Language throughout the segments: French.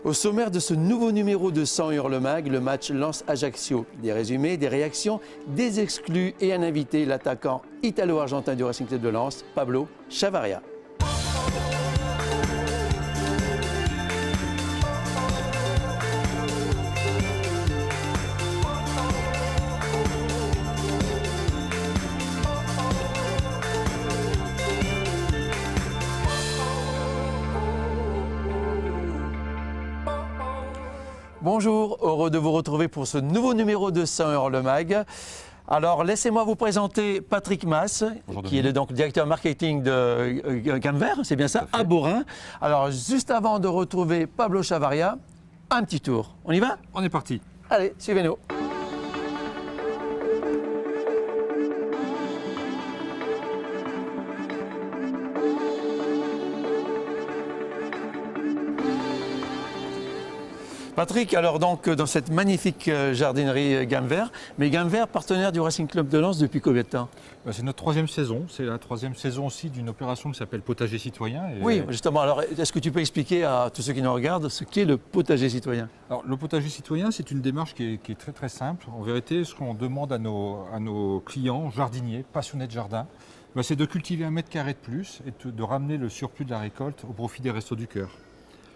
Au sommaire de ce nouveau numéro de 100 Hurle Mag, le match Lens-Ajaccio. Des résumés, des réactions, des exclus et un invité, l'attaquant italo-argentin du Racing Club de Lens, Pablo Chavaria. Bonjour, heureux de vous retrouver pour ce nouveau numéro de 100 Hurle Mag. Alors, laissez-moi vous présenter Patrick Mas, qui est donc le directeur marketing de Gamver, c'est bien ça, à Borin. Alors, juste avant de retrouver Pablo Chavaria, un petit tour. On y va? On est parti. Allez, suivez-nous. Patrick, alors donc dans cette magnifique jardinerie Gamver, mais Gamver, partenaire du Racing Club de Lens depuis combien de temps? C'est notre troisième saison, c'est la troisième saison aussi d'une opération qui s'appelle Potager Citoyen. Oui, justement, alors est-ce que tu peux expliquer à tous ceux qui nous regardent ce qu'est le potager citoyen? Alors, le potager citoyen, c'est une démarche qui est très très simple. En vérité, ce qu'on demande à nos clients jardiniers, passionnés de jardin, c'est de cultiver 1 mètre carré de plus et de ramener le surplus de la récolte au profit des Restos du Cœur.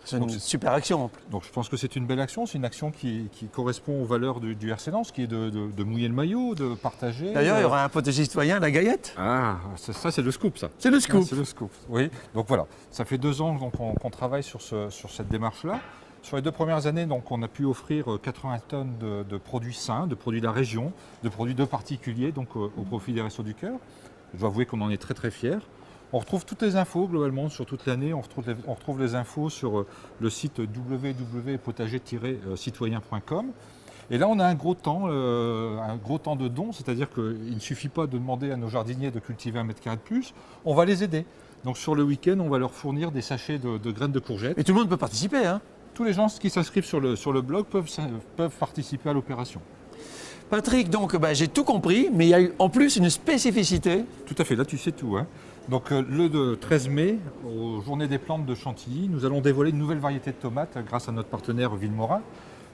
C'est une super action. Donc je pense que c'est une belle action, c'est une action qui correspond aux valeurs du RC Lens, qui est de mouiller le maillot, de partager. D'ailleurs, il y aura un potager citoyen à la Gaillette. Ah, ça c'est le scoop ça. C'est le scoop. C'est le scoop, oui. Donc voilà, ça fait 2 ans qu'on travaille sur cette démarche-là. Sur les 2 premières années, donc, on a pu offrir 80 tonnes de produits sains, de produits de la région, de produits de particuliers, donc au profit des Restos du Cœur. Je dois avouer qu'on en est très très fiers. On retrouve toutes les infos globalement sur toute l'année. On retrouve les infos sur le site www.potager-citoyen.com. Et là, on a un gros temps de don, c'est-à-dire qu'il ne suffit pas de demander à nos jardiniers de cultiver 1 mètre carré de plus, on va les aider. Donc sur le week-end, on va leur fournir des sachets de graines de courgettes. Et tout le monde peut participer, hein? Tous les gens qui s'inscrivent sur le blog peuvent participer à l'opération. Patrick, donc j'ai tout compris, mais il y a eu en plus une spécificité. Tout à fait, là tu sais tout, hein. Donc le 13 mai, aux Journées des plantes de Chantilly, nous allons dévoiler une nouvelle variété de tomates grâce à notre partenaire Villemorin.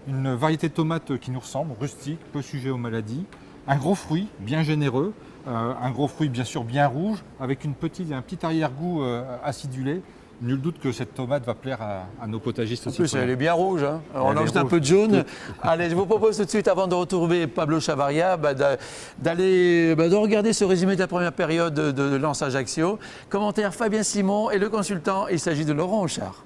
Une variété de tomates qui nous ressemble, rustique, peu sujet aux maladies. Un gros fruit bien généreux, un gros fruit bien sûr bien rouge, avec un petit arrière-goût acidulé. Nul doute que cette tomate va plaire à nos potagistes aussi. En plus, elle est bien rouge, hein. Alors, on ajoute un peu de jaune. Allez, je vous propose tout de suite, avant de retrouver Pablo Chavaria, de regarder ce résumé de la première période de Lens-Ajaccio. Commentaire Fabien Simon et le consultant, il s'agit de Laurent Auchard.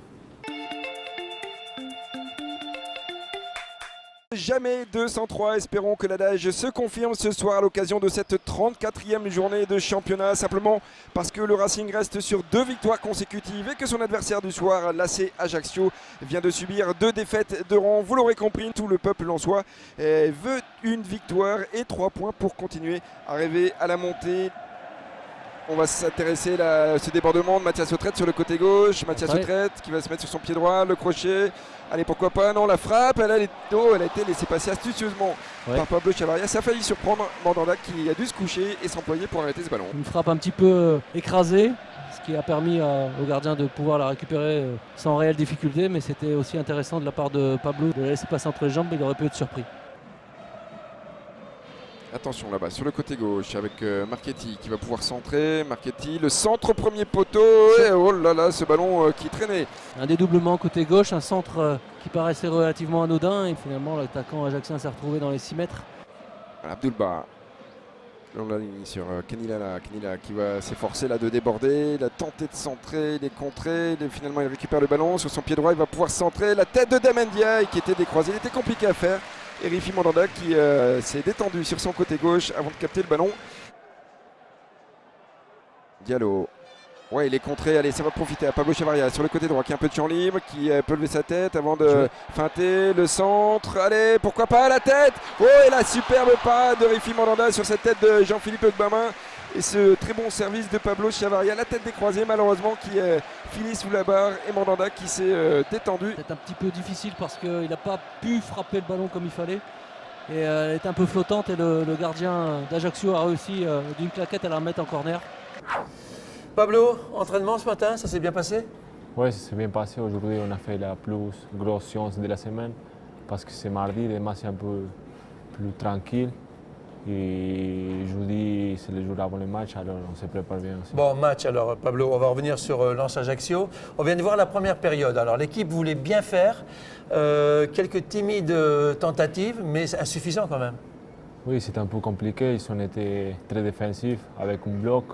Jamais 203, espérons que l'adage se confirme ce soir à l'occasion de cette 34e journée de championnat, simplement parce que le Racing reste sur 2 victoires consécutives et que son adversaire du soir, l'AC Ajaccio, vient de subir 2 défaites de rang. Vous l'aurez compris, tout le peuple lensois veut une victoire et 3 points pour continuer à rêver à la montée. On va s'intéresser à ce débordement de Mathias Autrette sur le côté gauche. Mathias Autrette qui va se mettre sur son pied droit, le crochet. Allez, pourquoi pas, non, la frappe, elle a été laissée passer astucieusement par Pablo Chavaria. Ça a failli surprendre Mandanda qui a dû se coucher et s'employer pour arrêter ce ballon. Une frappe un petit peu écrasée, ce qui a permis au gardien de pouvoir la récupérer sans réelle difficulté. Mais c'était aussi intéressant de la part de Pablo de la laisser passer entre les jambes, mais il aurait pu être surpris. Attention là-bas sur le côté gauche avec Marchetti qui va pouvoir centrer. Marchetti, le centre au premier poteau. Et oh là là, ce ballon qui traînait. Un dédoublement côté gauche, un centre qui paraissait relativement anodin. Et finalement, l'attaquant ajaxien s'est retrouvé dans les 6 mètres. Abdulba, long la ligne sur Kenila qui va s'efforcer là de déborder. Il a tenté de centrer, il est contré. Finalement, il récupère le ballon sur son pied droit. Il va pouvoir centrer. La tête de Damendia qui était décroisée. Il était compliqué à faire. Et Rifi Mandanda qui s'est détendu sur son côté gauche avant de capter le ballon. Diallo. Ouais, il est contré. Allez, ça va profiter à Pablo Chavaria sur le côté droit qui a un peu de champ libre, qui peut lever sa tête avant de feinter le centre. Allez, pourquoi pas la tête. Oh, et la superbe parade de Rifi Mandanda sur cette tête de Jean-Philippe Gbamin. Et ce très bon service de Pablo Chavaria. La tête décroisée malheureusement qui finit sous la barre. Et Mandanda qui s'est détendu. C'est un petit peu difficile parce qu'il n'a pas pu frapper le ballon comme il fallait. Et elle est un peu flottante et le gardien d'Ajaccio a réussi d'une claquette à la remettre en corner. Pablo, entraînement ce matin, ça s'est bien passé? Oui, ça s'est bien passé. Aujourd'hui, on a fait la plus grosse séance de la semaine parce que c'est mardi, demain c'est un peu plus tranquille. Et jeudi, c'est le jour avant le match, alors on se prépare bien aussi. Bon, match alors, Pablo, on va revenir sur Lens Ajaccio. On vient de voir la première période. Alors, l'équipe voulait bien faire, quelques timides tentatives, mais c'est insuffisant quand même. Oui, c'était un peu compliqué. Ils ont été très défensifs avec un bloc.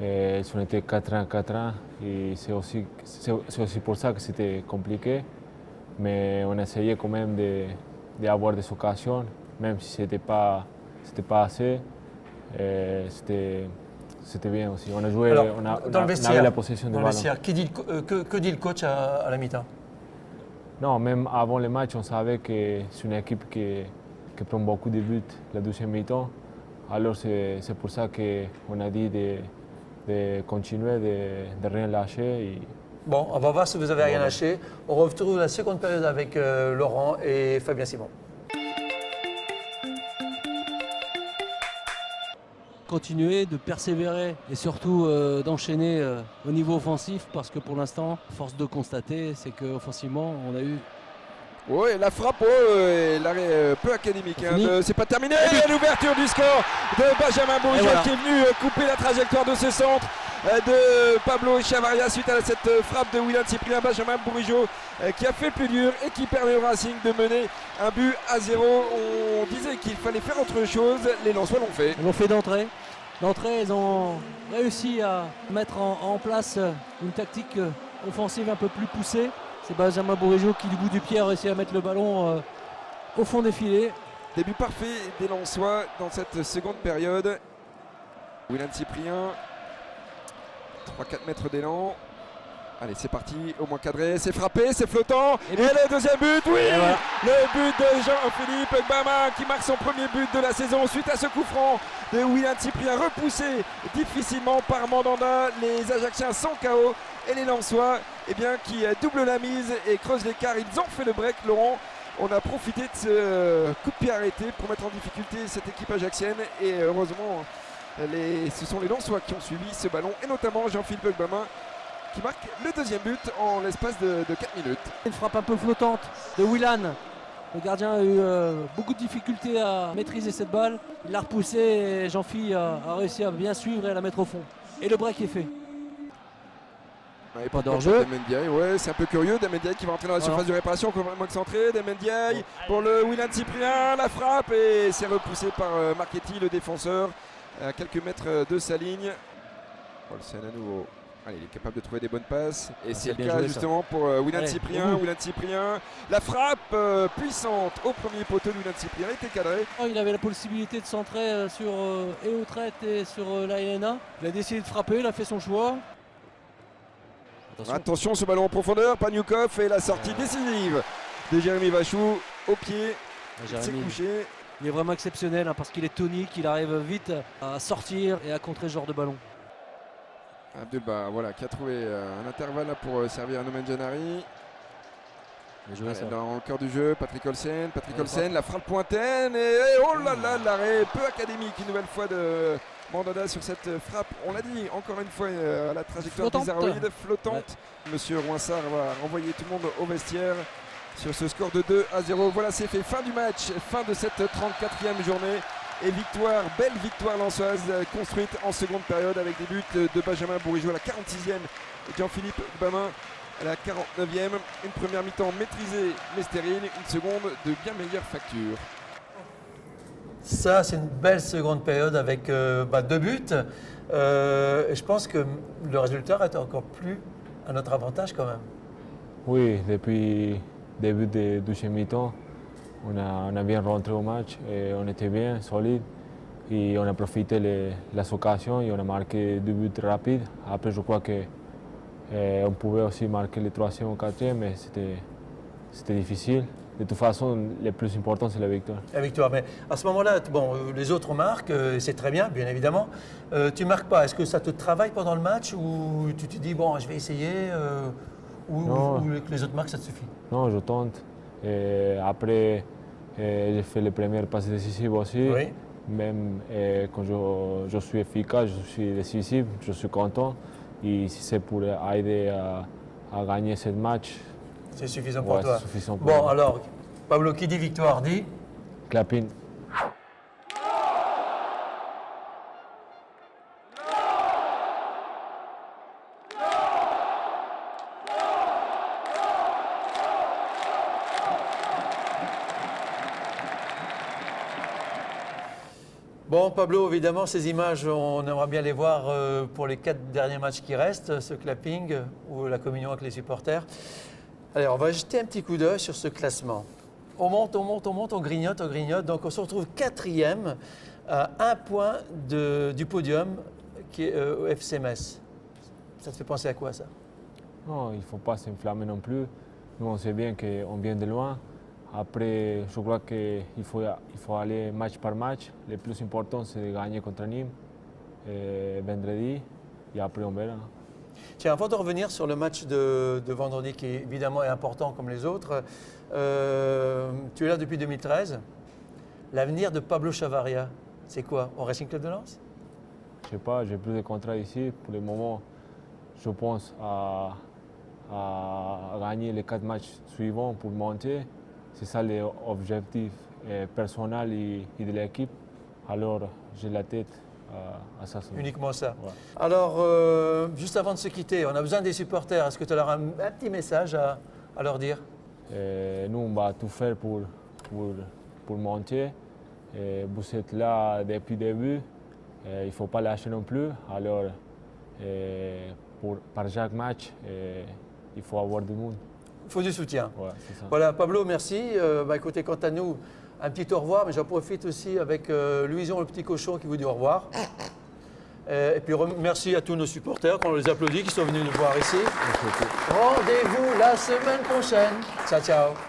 Et ils ont été 4-1-4-1. Et c'est aussi pour ça que c'était compliqué. Mais on essayait quand même d'avoir des occasions, même si ce n'était pas assez. C'était bien aussi. On a joué, Alors, on dans le vestiaire, avait la possession de dans le ballon. vestiaire, que dit le coach à la mi-temps? Non, même avant le match, on savait que c'est une équipe qui prend beaucoup de buts la deuxième mi-temps. Alors c'est pour ça qu'on a dit de continuer, de rien lâcher. Et Bon, on va voir si vous avez rien lâché. On retrouve la seconde période avec Laurent et Fabien Simon. Continuer, de persévérer et surtout d'enchaîner au niveau offensif parce que pour l'instant, force de constater, c'est qu'offensivement, on a eu... Oui, la frappe, et l'arrêt peu académique. Hein, c'est pas terminé. Et l'ouverture du score de Benjamin Bourigeaud voilà. qui est venu couper la trajectoire de ce centre de Pablo Chavaria suite à cette frappe de William Cyprien. Benjamin Bourigeaud qui a fait le plus dur et qui permet au Racing de mener un but à 0. On disait qu'il fallait faire autre chose. Les Lensois l'ont fait. Ils l'ont fait d'entrée. D'entrée, ils ont réussi à mettre en place une tactique offensive un peu plus poussée. C'est Benjamin Bourigeaud qui, du bout du pied, a réussi à mettre le ballon au fond des filets. Début parfait des Lensois dans cette seconde période. William Cyprien, 3-4 mètres d'élan. Allez, c'est parti, au moins cadré, c'est frappé, c'est flottant. Et le deuxième but, oui, voilà. Le but de Jean-Philippe Gbama qui marque son premier but de la saison suite à ce coup franc de William Cyprien, repoussé difficilement par Mandanda. Les Ajacciens sont KO et les Lensois qui doublent la mise et creusent l'écart. Ils ont fait le break, Laurent. On a profité de ce coup de pied arrêté pour mettre en difficulté cette équipe ajaxienne et heureusement, ce sont les Lensois qui ont suivi ce ballon et notamment Jean-Philippe Gbama qui marque le deuxième but en l'espace de 4 minutes. Une frappe un peu flottante de Willan. Le gardien a eu beaucoup de difficultés à maîtriser cette balle. Il l'a repoussée et Jean-Phi a réussi à bien suivre et à la mettre au fond. Et le break est fait. Ouais, pas d'hors-jeu. Ouais, c'est un peu curieux. Damendiaye qui va entrer dans la surface de réparation, complètement excentré. Damendiaye pour le Willan Cyprien, la frappe et c'est repoussé par Marchetti, le défenseur, à quelques mètres de sa ligne. Olsen à nouveau. Allez, il est capable de trouver des bonnes passes. Et c'est le cas justement pour Willan Cyprien. Willan Cyprien, la frappe puissante au premier poteau de Willan Cyprien. Il était cadré. Il avait la possibilité de centrer sur Eotret et sur l'Aena. Il a décidé de frapper, il a fait son choix. Attention, ce ballon en profondeur, Paniukov et la sortie décisive de Jérémy Vachou au pied. Il s'est couché. Il est vraiment exceptionnel parce qu'il est tonique, il arrive vite à sortir et à contrer ce genre de ballon. Abdelba, voilà, qui a trouvé un intervalle là pour servir à Noumen Janari. Dans le cœur du jeu, Patrick Olsen, la frappe lointaine et oh là là, l'arrêt peu académique une nouvelle fois de Mandanda sur cette frappe. On l'a dit encore une fois à la trajectoire bizarroïde, flottante. Ouais. Monsieur Rouinsard va renvoyer tout le monde au vestiaire sur ce score de 2-0. Voilà, c'est fait. Fin du match, fin de cette 34e journée. Et victoire, belle victoire lensoise construite en seconde période avec des buts de Benjamin Bourigeaud à la 46e et Jean-Philippe Gbama à la 49e. Une première mi-temps maîtrisée mais stérile, une seconde de bien meilleure facture. Ça, c'est une belle seconde période avec 2 buts. Je pense que le résultat est encore plus à notre avantage quand même. Oui, depuis le début de deuxième mi-temps, on a bien rentré au match et on était bien, solide. Et on a profité de las occasions et on a marqué 2 buts rapides. Après, je crois qu'on pouvait aussi marquer le troisième ou quatrième, mais c'était difficile. De toute façon, le plus important, c'est la victoire. La victoire, mais à ce moment-là, bon, les autres marquent, c'est très bien, bien évidemment. Tu ne marques pas, est-ce que ça te travaille pendant le match ou tu te dis, bon, je vais essayer ou que les autres marquent, ça te suffit? Non, je tente. Et après, j'ai fait les premières passes décisives aussi. Oui. Même quand je suis efficace, je suis décisif, je suis content. Et si c'est pour aider à gagner ce match. C'est suffisant pour Ouais, toi. c'est suffisant pour Bon, moi. alors, Pablo, qui dit victoire dit Clapping. Bon, Pablo, évidemment, ces images, on aimerait bien les voir pour les 4 derniers matchs qui restent, ce clapping ou la communion avec les supporters. Allez, on va jeter un petit coup d'œil sur ce classement. On monte, on monte, on monte, on grignote, on grignote. Donc, on se retrouve 4e à 1 point du podium qui est au FC Metz. Ça te fait penser à quoi, ça? Non, il ne faut pas s'enflammer non plus. Nous, on sait bien qu'on vient de loin. Après, je crois qu'il faut aller match par match. Le plus important, c'est de gagner contre Nîmes vendredi. Et après, on verra. Tiens, avant de revenir sur le match de vendredi, qui évidemment est important comme les autres, tu es là depuis 2013. L'avenir de Pablo Chavarria, c'est quoi? Au Racing Club de Lens? Je ne sais pas, j'ai plus de contrats ici. Pour le moment, je pense à gagner les 4 matchs suivants pour monter. C'est ça l'objectif personnel et de l'équipe. Alors, j'ai la tête à ça. Uniquement ça. Ouais. Alors, juste avant de se quitter, on a besoin des supporters. Est-ce que tu as un petit message à leur dire? Nous, on va tout faire pour monter. Vous êtes là depuis le début. Il ne faut pas lâcher non plus. Alors, par chaque match, il faut avoir du monde. Il faut du soutien. Ouais, c'est ça. Voilà, Pablo, merci. Écoutez, quant à nous, un petit au revoir, mais j'en profite aussi avec Louison le petit cochon qui vous dit au revoir. Et puis merci à tous nos supporters, qu'on les applaudit, qui sont venus nous voir ici. Rendez-vous la semaine prochaine. Ciao, ciao.